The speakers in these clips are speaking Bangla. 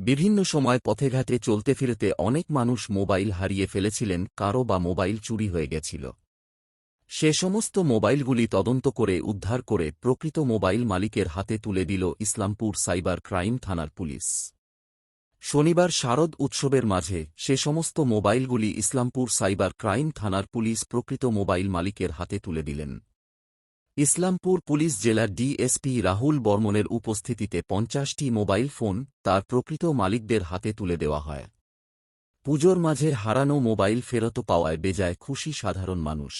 বিভিন্ন সময় পথেঘাটে চলতে ফিরতে অনেক মানুষ মোবাইল হারিয়ে ফেলেছিলেন, কারও বা মোবাইল চুরি হয়ে গেছিল। সে সমস্ত মোবাইলগুলি তদন্ত করে উদ্ধার করে প্রকৃত মোবাইল মালিকের হাতে তুলে দিল ইসলামপুর সাইবার ক্রাইম থানার পুলিশ। শনিবার শারদ উৎসবের মাঝে সে সমস্ত মোবাইলগুলি ইসলামপুর সাইবার ক্রাইম থানার পুলিশ প্রকৃত মোবাইল মালিকের হাতে তুলে দিলেন। ইসলামপুর পুলিশ জেলার ডিএসপি রাহুল বর্মনের উপস্থিতিতে ৫০টি মোবাইল ফোন তার প্রকৃত মালিকদের হাতে তুলে দেওয়া হয়। পুজোর মাঝে হারানো মোবাইল ফেরত পাওয়ায় বেজায় খুশি সাধারণ মানুষ।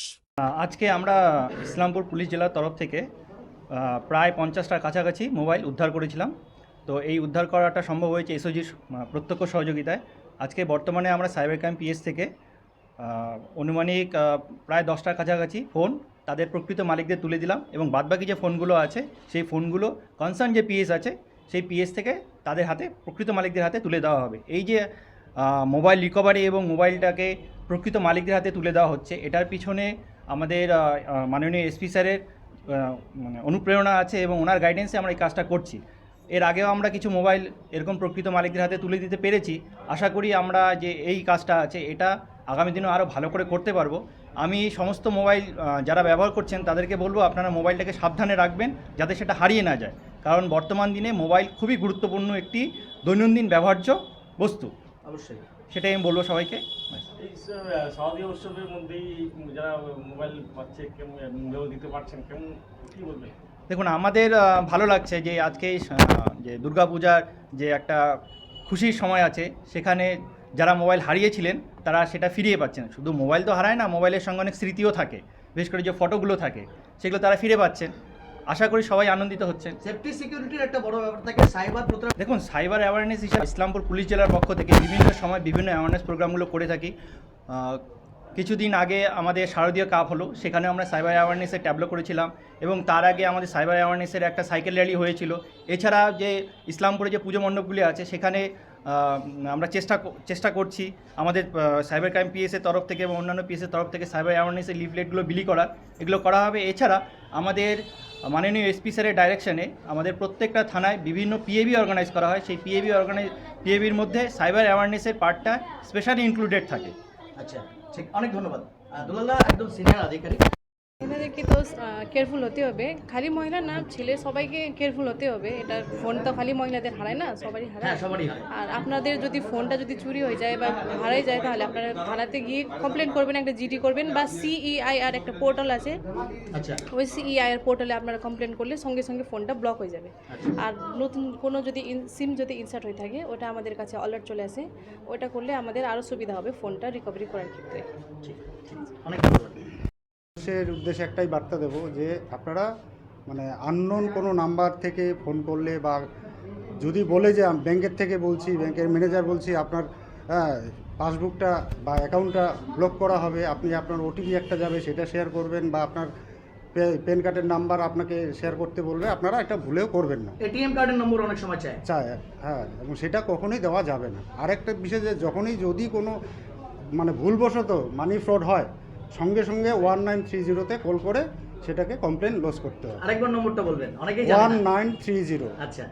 আজকে আমরা ইসলামপুর পুলিশ জেলার তরফ থেকে প্রায় ৫০টার কাছাকাছি মোবাইল উদ্ধার করেছিলাম। তো এই উদ্ধার করাটা সম্ভব হয়েছে এসওজির প্রত্যক্ষ সহযোগিতায়। আজকে বর্তমানে আমরা সাইবার ক্রাইম পিএস থেকে আনুমানিক প্রায় 10টার কাছাকাছি ফোন তাদের প্রকৃত মালিকদের তুলে দিলাম, এবং বাদবাকি যে ফোনগুলো আছে সেই ফোনগুলো কনসার্ন যে পিএস আছে সেই পিএস থেকে তাদের হাতে প্রকৃত মালিকদের হাতে তুলে দেওয়া হবে। এই যে মোবাইল রিকভারি এবং মোবাইলটাকে প্রকৃত মালিকদের হাতে তুলে দেওয়া হচ্ছে, এটার পিছনে আমাদের মাননীয় এসপি স্যারের অনুপ্রেরণা আছে এবং ওনার গাইডেন্সে আমরা এই কাজটা করছি। এর আগেও আমরা কিছু মোবাইল এরকম প্রকৃত মালিকদের হাতে তুলে দিতে পেরেছি। আশা করি আমরা যে এই কাজটা আছে এটা আগামী দিনেও আরও ভালো করে করতে পারবো। আমি সমস্ত মোবাইল যারা ব্যবহার করছেন তাদেরকে বলবো আপনারা মোবাইলটাকে সাবধানে রাখবেন যাতে সেটা হারিয়ে না যায়, কারণ বর্তমান দিনে মোবাইল খুবই গুরুত্বপূর্ণ একটি দৈনন্দিন ব্যবহার্য বস্তু। অবশ্যই সেটাই আমি বলবো সবাইকে। এই শারদীয় উৎসবের মধ্যেই যারা মোবাইল পাচ্ছে কেমন দিতে পারছেন, কেমন কী বলবেন? দেখুন, আমাদের ভালো লাগছে যে আজকে যে দুর্গাপূজার যে একটা খুশির সময় আছে, সেখানে যারা মোবাইল হারিয়েছিলেন তারা সেটা ফিরিয়ে পাচ্ছেন। শুধু মোবাইল তো হারায় না, মোবাইলের সঙ্গে অনেক স্মৃতিও থাকে, বিশেষ করে যে ফটোগুলো থাকে সেগুলো তারা ফিরে পাচ্ছেন। আশা করি সবাই আনন্দিত হচ্ছেন। সেফটি সিকিউরিটির একটা বড় ব্যাপার থাকে, সাইবার প্রতারণা। দেখুন, সাইবার অ্যাওয়ারনেস হিসাবে ইসলামপুর পুলিশ জেলার পক্ষ থেকে বিভিন্ন সময় বিভিন্ন অ্যাওয়ারনেস প্রোগ্রামগুলো করে থাকি। কিছুদিন আগে আমাদের শারদীয় কাপ হলো, সেখানে আমরা সাইবার অ্যাওয়ারনেসের ট্যাবলো করেছিলাম, এবং তার আগে আমাদের সাইবার অ্যাওয়ারনেসের একটা সাইকেল র্যালি হয়েছিল। এছাড়া যে ইসলামপুরে যে পুজো মণ্ডপগুলি আছে সেখানে আমরা চেষ্টা করছি আমাদের সাইবার ক্রাইম পিএসের তরফ থেকে এবং অন্যান্য পিএসের তরফ থেকে সাইবার অ্যাওয়ারনেসের লিফলেটগুলো বিলি করার, এগুলো করা হবে। এছাড়া আমাদের মাননীয় এসপি স্যারের ডাইরেকশনে আমাদের প্রত্যেকটা থানায় বিভিন্ন পিএবি অর্গানাইজ করা হয়। সেই পিএবির মধ্যে সাইবার অ্যাওয়ারনেসের পার্টটা স্পেশালি ইনক্লুডেড থাকে। আচ্ছা, ঠিক, অনেক ধন্যবাদ। দুলাল্লাহ একদম সিনিয়র আধিকারিক। এনাদেরকে তো কেয়ারফুল হতে হবে, খালি মহিলা না ছেলে সবাইকে কেয়ারফুল হতে হবে। এটা ফোন তো খালি মহিলাদের হারায় না, সবারই হারায়। হ্যাঁ, সবারই হারায়। আর আপনাদের যদি ফোনটা যদি চুরি হয়ে যায় বা হারাই যায় তাহলে আপনারা থানাতে গিয়ে কমপ্লেন করবেন, একটা জিডি করবেন, বা সিইআইআর একটা পোর্টাল আছে। আচ্ছা, ওই সিইআইআর পোর্টালে আপনারা কমপ্লেন করলে সঙ্গে সঙ্গে ফোনটা ব্লক হয়ে যাবে। আর নতুন কোনো যদি সিম যদি ইনসার্ট হয়ে থাকে ওটা আমাদের কাছে অ্যালার্ট চলে আসে, ওটা করলে আমাদের আরও সুবিধা হবে ফোনটা রিকভারি করার ক্ষেত্রে। অনেক ধন্যবাদ। মানুষের উদ্দেশ্যে একটাই বার্তা দেবো যে আপনারা আননোন কোনো নাম্বার থেকে ফোন করলে, বা যদি বলে যে ব্যাংকের থেকে বলছি, ব্যাংকের ম্যানেজার বলছি আপনার পাসবুকটা বা অ্যাকাউন্টটা ব্লক করা হবে, আপনি আপনার ওটিপি একটা যাবে সেটা শেয়ার করবেন, বা আপনার প্যান কার্ডের নাম্বার আপনাকে শেয়ার করতে বলবে, আপনারা এটা ভুলেও করবেন না। এটিএম কার্ডের নম্বর অনেক সময় চায়। হ্যাঁ, এবং সেটা কখনোই দেওয়া যাবে না। আরেকটা বিষয় যে যদি কোনো ভুলবশত মানি ফ্রড হয়, সঙ্গে সঙ্গে 1930-তে কল করে সেটাকে কমপ্লেন লজ করতে হবে। আরেকবার নম্বরটা বলবেন, অনেকেই জানে না। 1930। আচ্ছা,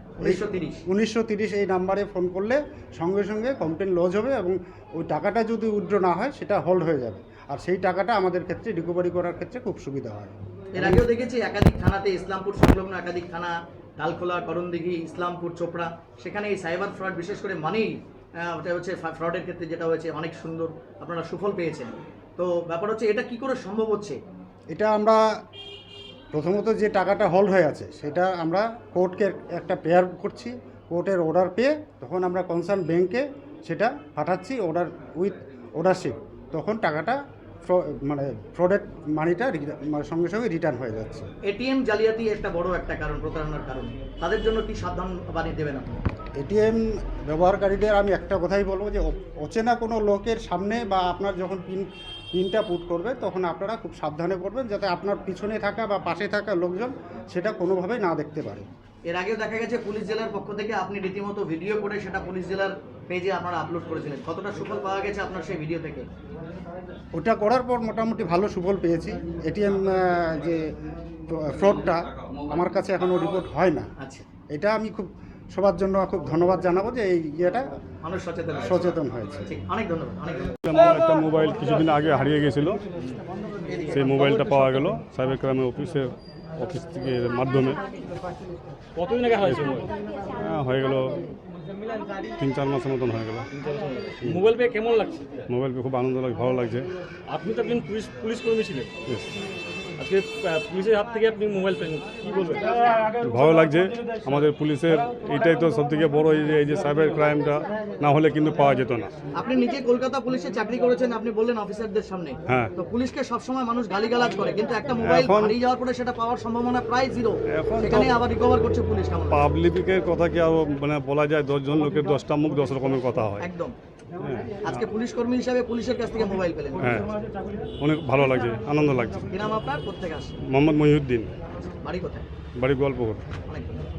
1930 এই নাম্বারে ফোন করলে সঙ্গে সঙ্গে কমপ্লেন লজ হবে, এবং ওই টাকাটা যদি উইথড্র না হয় সেটা হোল্ড হয়ে যাবে, আর সেই টাকাটা আমাদের ক্ষেত্রে রিকভারি করার ক্ষেত্রে খুব সুবিধা হয়। এর আগেও দেখেছি একাধিক থানাতে, ইসলামপুর সংলগ্ন একাধিক থানা, ডালখোলা, করণদিঘি, ইসলামপুর, চোপড়া, সেখানে এই সাইবার ফ্রড, বিশেষ করে মানি ওটা হচ্ছে ফ্রডের ক্ষেত্রে যেটা হয়েছে, অনেক সুন্দর আপনারা সুফল পেয়েছেন। তো ব্যাপার হচ্ছে এটা কি করে সম্ভব হচ্ছে? এটা আমরা প্রথমত যে টাকাটা হোল্ড হয়ে আছে সেটা আমরা কোর্টকে একটা প্রেয়ার করছি, কোর্টের অর্ডার পেয়ে তখন আমরা কনসার্ন ব্যাংকে সেটা পাঠাচ্ছি উইথ অর্ডারশিপ, তখন টাকাটা ফ্রডেড মানিটা সঙ্গে সঙ্গে রিটার্ন হয়ে যাচ্ছে। এটিএম জালিয়াতি একটা বড় একটা কারণ, প্রতারণার কারণ। তাদের জন্য কি সাবধান বানিয়ে দেবেন আপনি? এটিএম ব্যবহারকারীদের আমি একটা কথাই বলবো যে অচেনা কোনো লোকের সামনে বা আপনার যখন পিনটা পুট করবে তখন আপনারা খুব সাবধানে করবেন, যাতে আপনার পিছনে থাকা বা পাশে থাকা লোকজন সেটা কোনোভাবেই না দেখতে পারে। এর আগেও দেখা গেছে পুলিশ জেলার পক্ষ থেকে আপনি রীতিমতো ভিডিও করে সেটা পুলিশ জেলার পেজে আপনারা আপলোড করেছিলেন, কতটা সুফল পাওয়া গেছে আপনার সেই ভিডিও থেকে? ওটা করার পর মোটামুটি ভালো সুফল পেয়েছি। এটিএম যে ফ্রডটা আমার কাছে এখনও রিপোর্ট হয় না। আচ্ছা, এটা আমি খুব সবার জন্য খুব ধন্যবাদ জানাবো যে এই ইয়েটা মানুষ সচেতন হয়েছে। সচেতন হয়েছে। ঠিক, অনেক ধন্যবাদ, অনেক ধন্যবাদ। আমার একটা মোবাইল কিছুদিন আগে হারিয়ে গেছিল, সেই মোবাইলটা পাওয়া গেল সাইবার ক্রাইমের অফিস থেকে মাধ্যমে। কতদিন আগে হয়েছে মোবাইল? হয়ে গেল 3-4 মাসের মতন হয়ে গেল। মোবাইল পেয়ে কেমন লাগছে? মোবাইল পেয়ে খুব আনন্দ লাগে, ভালো লাগছে। আপনি তো একজন পুলিশ কর্মী ছিলেন, Yes, আজকে পুলিশের হাত থেকে আপনি মোবাইল পেলেন, কি বলবেন? ভালো লাগছে। আমাদের পুলিশের এইটাই তো সবথেকে বড়, এই যে সাইবার ক্রাইমটা না হলে কিন্তু পাওয়া যেত না। আপনি নিজে কলকাতা পুলিশে চাকরি করেছেন, আপনি বললেন অফিসারদের সামনে। হ্যাঁ। তো পুলিশকে সবসময় মানুষ গালিগালাজ করে, কিন্তু একটা মোবাইল এখন- হারিয়ে যাওয়ার পরে সেটা পাওয়ার সম্ভাবনা প্রায় জিরো। এখন তো- সেখানে আবার রিকভার করছে পুলিশ, কেমন লাগে? পাবলিকের কথা কি আর মানে বলা যায়? 10 জন লোকের 10টা মুখ 10 রকমের কথা হয়। একদম। হ্যাঁ, আজকে পুলিশ কর্মী হিসাবে পুলিশের কাছ থেকে মোবাইল পেলেন। হ্যাঁ, অনেক ভালো লাগছে, আনন্দ লাগছে। কি নাম আপনার, কোথেকে আসেন, মোহাম্মদ মহিউদ্দিন, বাড়ি কোথায়? বাড়ি গল্পঘর। অনেক ধন্যবাদ।